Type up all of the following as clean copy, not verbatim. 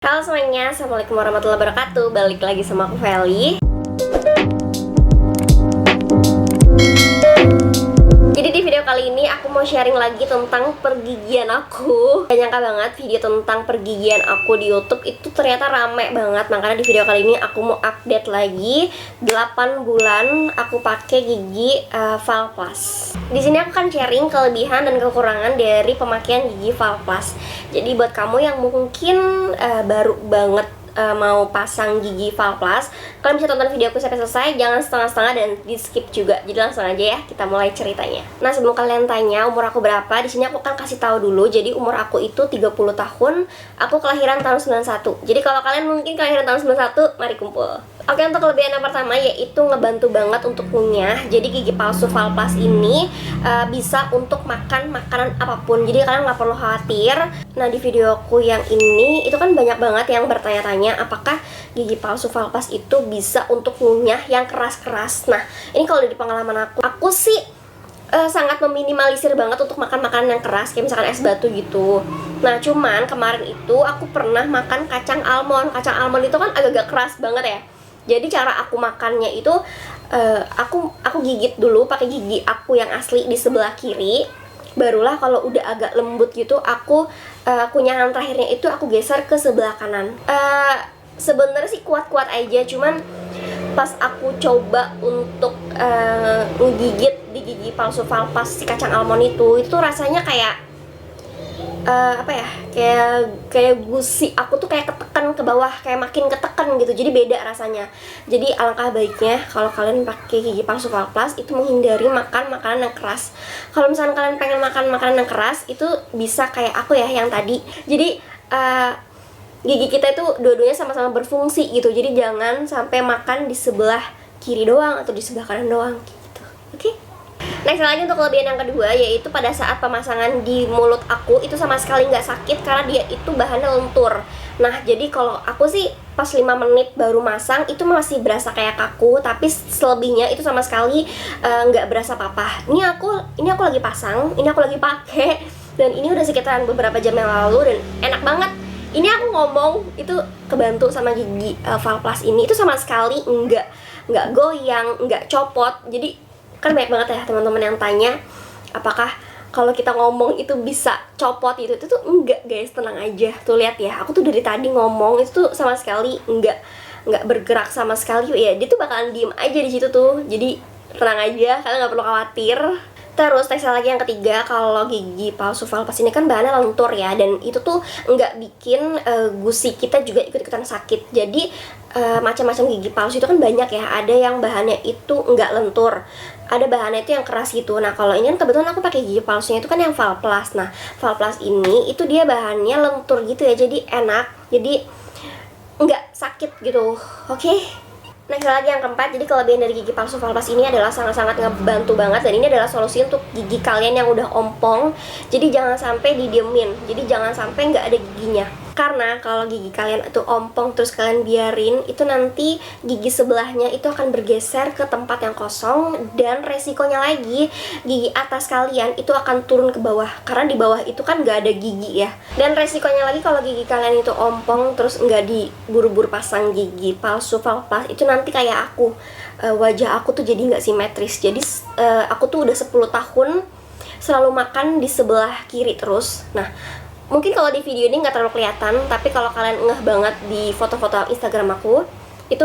Halo semuanya, Assalamualaikum warahmatullahi wabarakatuh. Balik lagi sama aku Feli. Jadi di video kali ini aku mau sharing lagi tentang pergigian aku. Gak nyangka banget video tentang pergigian aku di YouTube itu ternyata rame banget. Makanya di video kali ini aku mau update lagi 8 bulan aku pakai gigi Valplus. Di sini aku akan sharing kelebihan dan kekurangan dari pemakaian gigi Valplus. Jadi buat kamu yang mungkin baru banget mau pasang gigi Valplus, kalian bisa tonton video aku sampai selesai, jangan setengah-setengah dan di skip juga. Jadi langsung aja ya, kita mulai ceritanya. Nah, sebelum kalian tanya umur aku berapa, di sini aku akan kasih tahu dulu. Jadi umur aku itu 30 tahun, aku kelahiran tahun 91. Jadi kalau kalian mungkin kelahiran tahun 91, mari kumpul. Oke, untuk kelebihan yang pertama yaitu ngebantu banget untuk ngunyah. Jadi gigi palsu Valplus ini bisa untuk makan makanan apapun. Jadi kalian nggak perlu khawatir. Nah, di videoku yang ini itu kan banyak banget yang bertanya-tanya apakah gigi palsu Valplus itu bisa untuk ngunyah yang keras-keras. Nah, ini kalau dari pengalaman aku sih sangat meminimalisir banget untuk makan makanan yang keras, kayak misalkan es batu gitu. Nah, cuman kemarin itu aku pernah makan kacang almond. Kacang almond itu kan agak-agak keras banget ya. Jadi cara aku makannya itu aku gigit dulu pakai gigi aku yang asli di sebelah kiri. Barulah kalau udah agak lembut gitu aku kunyahan terakhirnya itu aku geser ke sebelah kanan. Sebenarnya sih kuat-kuat aja, cuman pas aku coba untuk ngegigit di gigi palsu Valplus si kacang almond itu rasanya kayak apa ya, kayak gusi aku tuh kayak ketekan ke bawah, kayak makin ketekan gitu. Jadi beda rasanya. Jadi alangkah baiknya kalau kalian pakai gigi palsu Valplus itu menghindari makan makanan yang keras. Kalau misalnya kalian pengen makan makanan yang keras, itu bisa kayak aku ya yang tadi. Jadi gigi kita itu dua-duanya sama-sama berfungsi gitu. Jadi jangan sampai makan di sebelah kiri doang atau di sebelah kanan doang gitu. Oke? Next lagi untuk kelebihan yang kedua yaitu pada saat pemasangan di mulut aku itu sama sekali nggak sakit karena dia itu bahannya lentur. Nah, jadi kalau aku sih pas 5 menit baru masang itu masih berasa kayak kaku, tapi selebihnya itu sama sekali nggak berasa apa-apa. Ini aku lagi pasang, ini aku lagi pakai, dan ini udah sekitaran beberapa jam yang lalu dan enak banget. Ini aku ngomong itu kebantu sama gigi Valplus ini, itu sama sekali nggak goyang, nggak copot. Jadi kan banyak banget ya teman-teman yang tanya apakah kalau kita ngomong itu bisa copot itu tuh enggak guys, tenang aja. Tuh lihat ya, aku tuh dari tadi ngomong itu tuh sama sekali nggak bergerak sama sekali ya. Dia tuh bakalan diem aja di situ tuh. Jadi tenang aja, kalian nggak perlu khawatir. Terus tekstil lagi yang ketiga, kalau gigi palsu Valplus ini kan bahannya lentur ya, dan itu tuh nggak bikin gusi kita juga ikut-ikutan sakit. Jadi macam-macam gigi palsu itu kan banyak ya, ada yang bahannya itu nggak lentur, ada bahannya itu yang keras gitu. Nah, kalau ini kan kebetulan aku pakai gigi palsunya itu kan yang Valplus. Nah, Valplus ini itu dia bahannya lentur gitu ya, jadi enak, jadi nggak sakit gitu. Oke? Next lagi yang keempat, jadi kelebihan dari gigi palsu Valplus ini adalah sangat-sangat ngebantu banget, dan ini adalah solusi untuk gigi kalian yang udah ompong. Jadi jangan sampai didiemin, jadi jangan sampai nggak ada giginya. Karena kalau gigi kalian itu ompong terus kalian biarin, itu nanti gigi sebelahnya itu akan bergeser ke tempat yang kosong, dan resikonya lagi gigi atas kalian itu akan turun ke bawah karena di bawah itu kan nggak ada gigi ya. Dan resikonya lagi kalau gigi kalian itu ompong terus nggak diburu-buru pasang gigi palsu Valplus, itu nanti kayak aku, wajah aku tuh jadi nggak simetris. Jadi aku tuh udah 10 tahun selalu makan di sebelah kiri terus. Nah, mungkin kalau di video ini nggak terlalu kelihatan, tapi kalau kalian ngeh banget di foto-foto Instagram aku, itu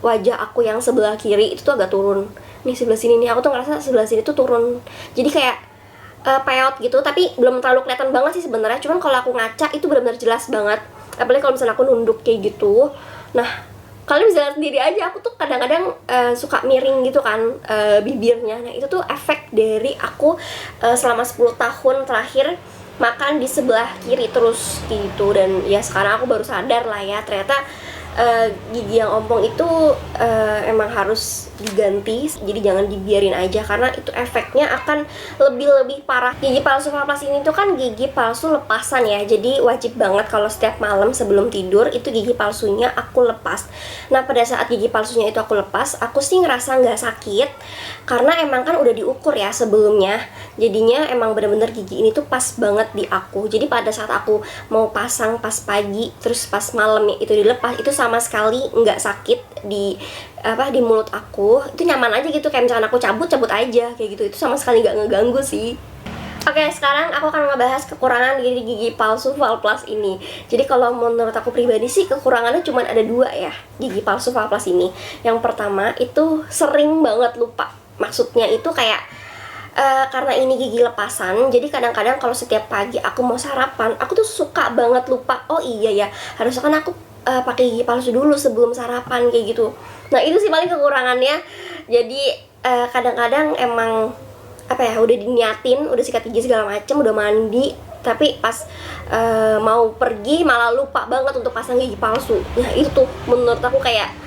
wajah aku yang sebelah kiri itu tuh agak turun. Nih sebelah sini nih, aku tuh ngerasa sebelah sini tuh turun. Jadi kayak peot gitu, tapi belum terlalu kelihatan banget sih sebenarnya. Cuman kalau aku ngaca itu benar-benar jelas banget. Apalagi kalau misalnya aku nunduk kayak gitu. Nah, kalian bisa lihat sendiri aja, aku tuh kadang-kadang suka miring gitu kan bibirnya. Nah, itu tuh efek dari aku selama 10 tahun terakhir makan di sebelah kiri terus gitu. Dan ya sekarang aku baru sadar lah ya, ternyata gigi yang ompong itu emang harus diganti, jadi jangan dibiarin aja karena itu efeknya akan lebih parah. Gigi palsu Valplus ini tuh kan gigi palsu lepasan ya, jadi wajib banget kalau setiap malam sebelum tidur itu gigi palsunya aku lepas. Nah pada saat gigi palsunya itu aku lepas, aku sih ngerasa nggak sakit karena emang kan udah diukur ya sebelumnya, jadinya emang bener-bener gigi ini tuh pas banget di aku. Jadi pada saat aku mau pasang pas pagi terus pas malamnya itu dilepas, itu sama sekali nggak sakit di mulut aku. Itu nyaman aja gitu, kayak misalkan aku cabut aja kayak gitu. Itu sama sekali nggak ngeganggu sih. Oke, sekarang aku akan ngebahas kekurangan dari gigi palsu Valplus ini. Jadi kalau menurut aku pribadi sih kekurangannya cuma ada 2 ya, gigi palsu Valplus ini. Yang pertama itu sering banget lupa. Maksudnya itu kayak karena ini gigi lepasan, jadi kadang-kadang kalau setiap pagi aku mau sarapan, aku tuh suka banget lupa. Oh iya ya, harusnya kan aku pakai gigi palsu dulu sebelum sarapan kayak gitu. Nah itu sih paling kekurangannya. Jadi kadang-kadang emang apa ya, udah diniatin, udah sikat gigi segala macem, udah mandi, tapi pas mau pergi malah lupa banget untuk pasang gigi palsu. Nah itu tuh menurut aku kayak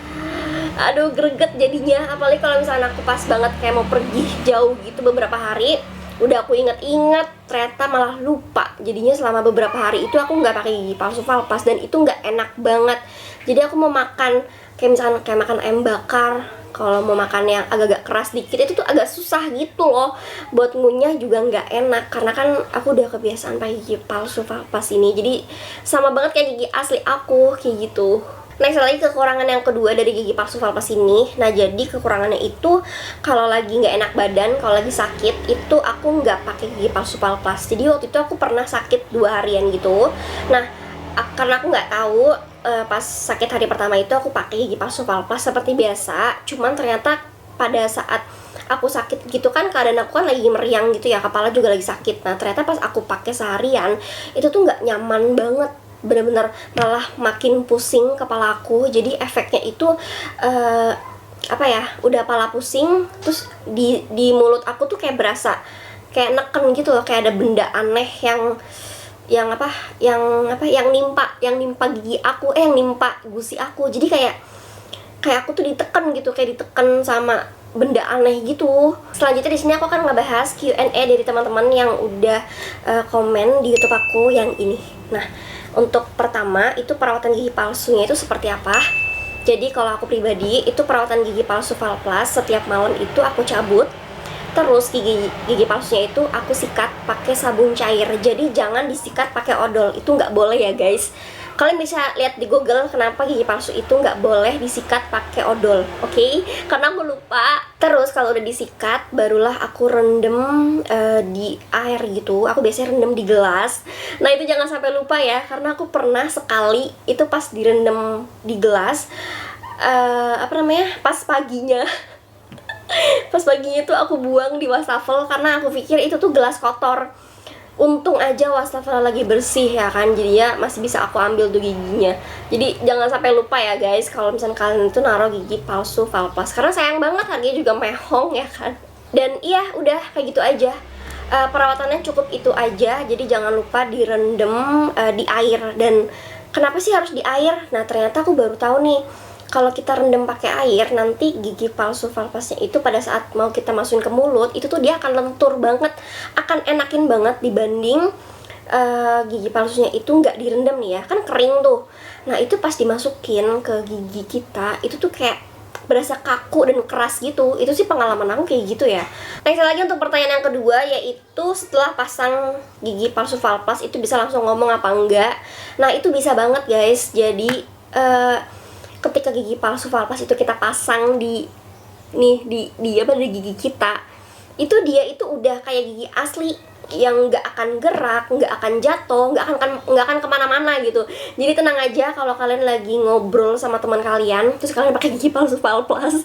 aduh greget jadinya. Apalagi kalau misalnya aku pas banget kayak mau pergi jauh gitu beberapa hari, udah aku inget-inget ternyata malah lupa. Jadinya selama beberapa hari itu aku nggak pakai gigi palsu Valplus dan itu nggak enak banget. Jadi aku mau makan kayak misalkan kayak makan ayam bakar, kalau mau makan yang agak-agak keras dikit itu tuh agak susah gitu loh. Buat ngunyah juga nggak enak karena kan aku udah kebiasaan pakai gigi palsu Valplus ini. Jadi sama banget kayak gigi asli aku kayak gitu. Next lagi kekurangan yang kedua dari gigi palsu Valplus ini. Nah jadi kekurangannya itu kalau lagi nggak enak badan, kalau lagi sakit itu aku nggak pakai gigi palsu Valplus. Jadi waktu itu aku pernah sakit 2 harian gitu. Nah karena aku nggak tahu, pas sakit hari pertama itu aku pakai gigi palsu Valplus seperti biasa. Cuman ternyata pada saat aku sakit gitu kan, keadaan aku kan lagi meriang gitu ya, kepala juga lagi sakit. Nah ternyata pas aku pakai seharian itu tuh nggak nyaman banget, bener-bener malah makin pusing kepala aku. Jadi efeknya itu apa ya, udah kepala pusing, terus di mulut aku tuh kayak berasa kayak neken gitu loh, kayak ada benda aneh yang nimpa gigi aku, yang nimpa gusi aku. Jadi kayak aku tuh ditekan gitu, kayak ditekan sama benda aneh gitu. Selanjutnya di sini aku akan ngebahas Q&A dari teman-teman yang udah komen di YouTube aku yang ini. Nah, untuk pertama itu perawatan gigi palsunya itu seperti apa? Jadi kalau aku pribadi itu perawatan gigi palsu Valplus setiap malam itu aku cabut. Terus gigi palsunya itu aku sikat pakai sabun cair. Jadi jangan disikat pakai odol, itu nggak boleh ya guys. Kalian bisa lihat di Google kenapa gigi palsu itu nggak boleh disikat pakai odol, oke? Karena aku lupa. Terus kalau udah disikat, barulah aku rendem di air gitu. Aku biasanya rendem di gelas. Nah itu jangan sampai lupa ya, karena aku pernah sekali itu pas direndam di gelas, pas paginya pas paginya tuh aku buang di wastafel karena aku pikir itu tuh gelas kotor. Untung aja wastafel lagi bersih ya kan, jadi ya masih bisa aku ambil tuh giginya. Jadi jangan sampai lupa ya guys kalau misalnya kalian itu naruh gigi palsu Valplus, karena sayang banget, harganya juga mehong ya kan. Dan iya udah kayak gitu aja, perawatannya cukup itu aja. Jadi jangan lupa direndam di air. Dan kenapa sih harus di air? Nah ternyata aku baru tahu nih, kalau kita rendam pakai air, nanti gigi palsu Valplusnya itu pada saat mau kita masukin ke mulut, itu tuh dia akan lentur banget, akan enakin banget dibanding gigi palsunya itu nggak direndam nih ya, kan kering tuh. Nah itu pas dimasukin ke gigi kita, itu tuh kayak berasa kaku dan keras gitu. Itu sih pengalaman aku kayak gitu ya. Next lagi untuk pertanyaan yang kedua, yaitu setelah pasang gigi palsu Valplus itu bisa langsung ngomong apa enggak? Nah itu bisa banget guys. Jadi ketika gigi palsu Valplus itu kita pasang di gigi kita, itu dia itu udah kayak gigi asli yang nggak akan gerak, nggak akan jatuh, nggak akan kemana-mana gitu. Jadi tenang aja kalau kalian lagi ngobrol sama teman kalian terus kalian pakai gigi palsu Valplus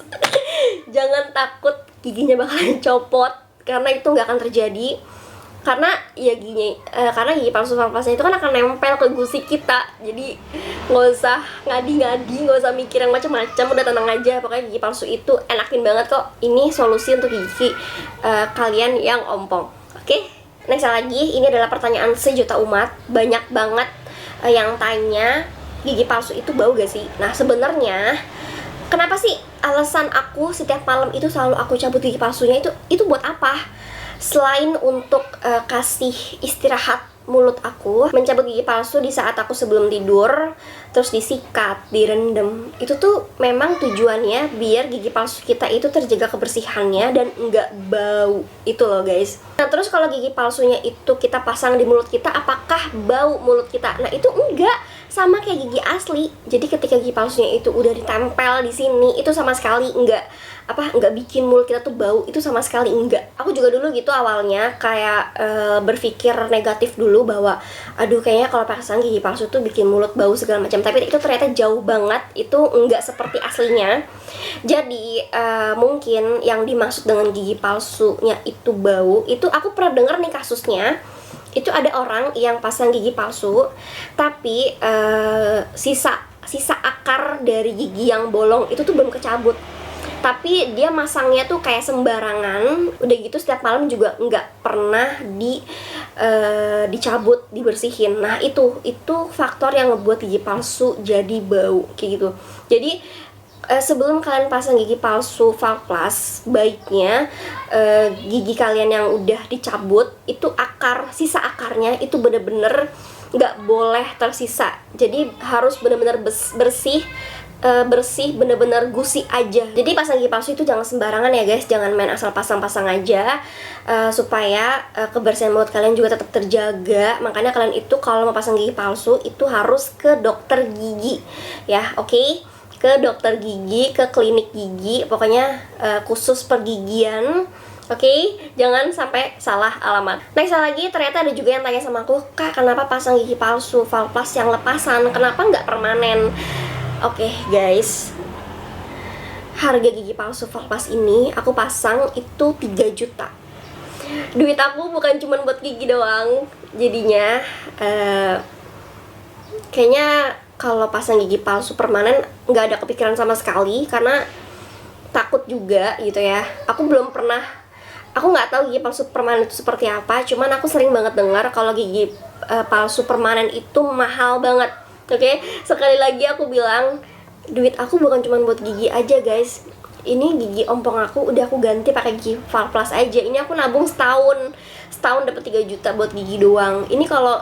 jangan takut giginya bakalan copot, karena itu nggak akan terjadi. Karena gigi palsu Valplusnya itu kan akan nempel ke gusi kita. Jadi nggak usah ngadi-ngadi, nggak usah mikir yang macam-macam, udah tenang aja. Pokoknya gigi palsu itu enakin banget kok. Ini solusi untuk gigi kalian yang ompong. Oke, next lagi, ini adalah pertanyaan sejuta umat. Banyak banget yang tanya gigi palsu itu bau gak sih? Nah sebenarnya kenapa sih alasan aku setiap malam itu selalu aku cabut gigi palsunya itu buat apa? Selain untuk kasih istirahat mulut aku, mencabut gigi palsu di saat aku sebelum tidur, terus disikat, direndam. Itu tuh memang tujuannya biar gigi palsu kita itu terjaga kebersihannya dan nggak bau. Itu loh guys. Nah terus kalau gigi palsunya itu kita pasang di mulut kita, apakah bau mulut kita? Nah itu enggak, sama kayak gigi asli. Jadi ketika gigi palsunya itu udah ditempel di sini, itu sama sekali nggak bikin mulut kita tuh bau, itu sama sekali enggak. Aku juga dulu gitu awalnya kayak berpikir negatif dulu bahwa aduh kayaknya kalau pasang gigi palsu tuh bikin mulut bau segala macam, tapi itu ternyata jauh banget, itu enggak seperti aslinya. Jadi mungkin yang dimaksud dengan gigi palsunya itu bau, itu aku pernah denger nih kasusnya. Itu ada orang yang pasang gigi palsu tapi sisa akar dari gigi yang bolong itu tuh belum kecabut, tapi dia masangnya tuh kayak sembarangan. Udah gitu setiap malam juga nggak pernah dicabut, dibersihin. Nah itu faktor yang ngebuat gigi palsu jadi bau kayak gitu. Jadi sebelum kalian pasang gigi palsu Valplast, baiknya gigi kalian yang udah dicabut itu sisa akarnya itu bener-bener nggak boleh tersisa. Jadi harus bener-bener bersih, bener-bener gusi aja. Jadi pasang gigi palsu itu jangan sembarangan ya guys, jangan main asal pasang-pasang aja, supaya kebersihan mulut kalian juga tetap terjaga. Makanya kalian itu kalau mau pasang gigi palsu itu harus ke dokter gigi ya, oke? Ke dokter gigi, ke klinik gigi, pokoknya khusus pergigian. Oke, jangan sampai salah alamat. Next lagi, ternyata ada juga yang tanya sama aku, Kak, kenapa pasang gigi palsu Valplast yang lepasan, kenapa nggak permanen? Oke guys, harga gigi palsu Valplast ini aku pasang itu 3 juta. Duit aku bukan cuma buat gigi doang. Jadinya kayaknya kalau pasang gigi palsu permanen nggak ada kepikiran sama sekali, karena takut juga gitu ya. Aku nggak tahu gigi palsu permanen itu seperti apa. Cuman aku sering banget dengar kalau gigi palsu permanen itu mahal banget. Oke, sekali lagi aku bilang, duit aku bukan cuma buat gigi aja guys. Ini gigi ompong aku udah aku ganti pakai gigi Valplast aja. Ini aku nabung setahun dapat 3 juta buat gigi doang. Ini kalau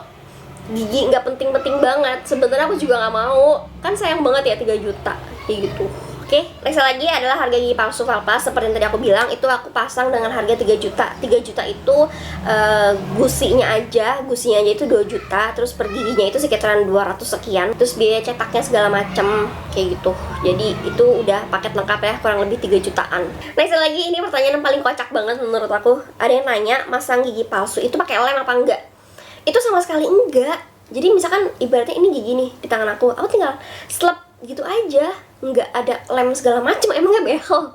gigi nggak penting-penting banget, sebenarnya aku juga nggak mau, kan sayang banget ya 3 juta kayak gitu. Oke, next lagi adalah harga gigi palsu Valplast. Seperti yang tadi aku bilang, itu aku pasang dengan harga 3 juta. 3 juta itu gusinya aja itu 2 juta. Terus per giginya itu sekitaran 200 sekian. Terus biaya cetaknya segala macem kayak gitu. Jadi itu udah paket lengkap ya, kurang lebih 3 jutaan. Next lagi, ini pertanyaan yang paling kocak banget menurut aku. Ada yang nanya, masang gigi palsu itu pakai lem apa enggak? Itu sama sekali enggak. Jadi misalkan ibaratnya ini gigi nih di tangan aku tinggal slep gitu aja, nggak ada lem segala macem, emangnya behel.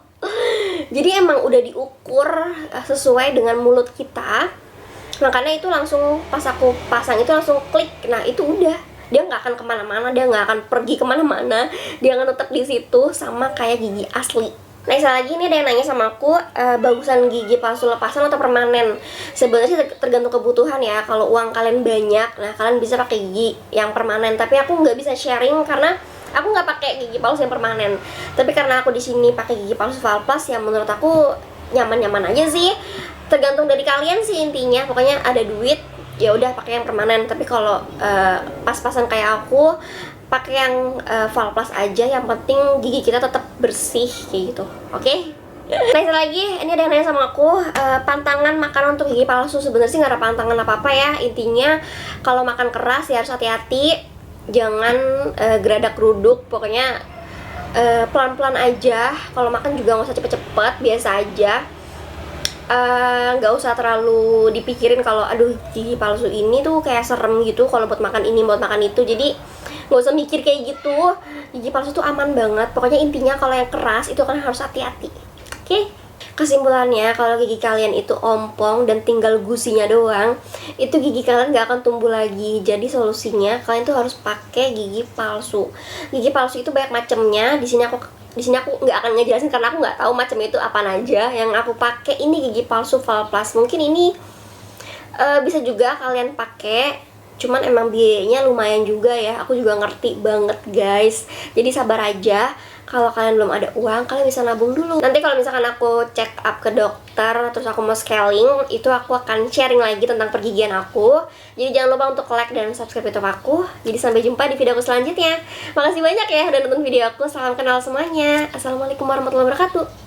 Jadi emang udah diukur sesuai dengan mulut kita. Makanya itu langsung pas aku pasang itu langsung klik. Nah itu udah, dia nggak akan kemana-mana, dia nggak akan pergi kemana-mana, dia akan tetap di situ sama kayak gigi asli. Nah, lagi ini ada yang nanya sama aku, bagusan gigi palsu lepasan atau permanen? Sebenarnya sih tergantung kebutuhan ya. Kalau uang kalian banyak, nah kalian bisa pakai gigi yang permanen. Tapi aku nggak bisa sharing karena aku nggak pakai gigi palsu yang permanen. Tapi karena aku di sini pakai gigi palsu Valplast, yang menurut aku nyaman-nyaman aja sih. Tergantung dari kalian sih intinya. Pokoknya ada duit, ya udah pakai yang permanen. Tapi kalau pas-pasan kayak aku, pakai yang Valplast aja, yang penting gigi kita tetap bersih kayak gitu. Oke? Next lagi, ini ada yang nanya sama aku, pantangan makan untuk gigi palsu. Sebenarnya sih nggak ada pantangan apa-apa ya. Intinya kalau makan keras ya harus hati-hati, jangan geradak geruduk. Pokoknya pelan-pelan aja. Kalau makan juga nggak usah cepet-cepet, biasa aja. Nggak usah terlalu dipikirin kalau aduh gigi palsu ini tuh kayak serem gitu kalau buat makan ini, buat makan itu. Jadi nggak usah mikir kayak gitu. Gigi palsu tuh aman banget. Pokoknya intinya kalau yang keras itu kan harus hati-hati. Oke? Kesimpulannya, kalau gigi kalian itu ompong dan tinggal gusinya doang, itu gigi kalian nggak akan tumbuh lagi. Jadi solusinya kalian tuh harus pakai gigi palsu. Gigi palsu itu banyak macamnya. Di sini aku nggak akan ngejelasin karena aku nggak tahu macamnya itu apa aja. Yang aku pakai ini gigi palsu Valplast. Mungkin ini bisa juga kalian pakai Cuman emang biayanya lumayan juga ya. Aku juga ngerti banget guys. Jadi sabar aja. Kalau kalian belum ada uang, kalian bisa nabung dulu. Nanti kalau misalkan aku check up ke dokter, terus aku mau scaling, itu aku akan sharing lagi tentang pergigian aku. Jadi jangan lupa untuk like dan subscribe YouTube aku. Jadi sampai jumpa di video aku selanjutnya. Makasih banyak ya udah nonton video aku. Salam kenal semuanya. Assalamualaikum warahmatullahi wabarakatuh.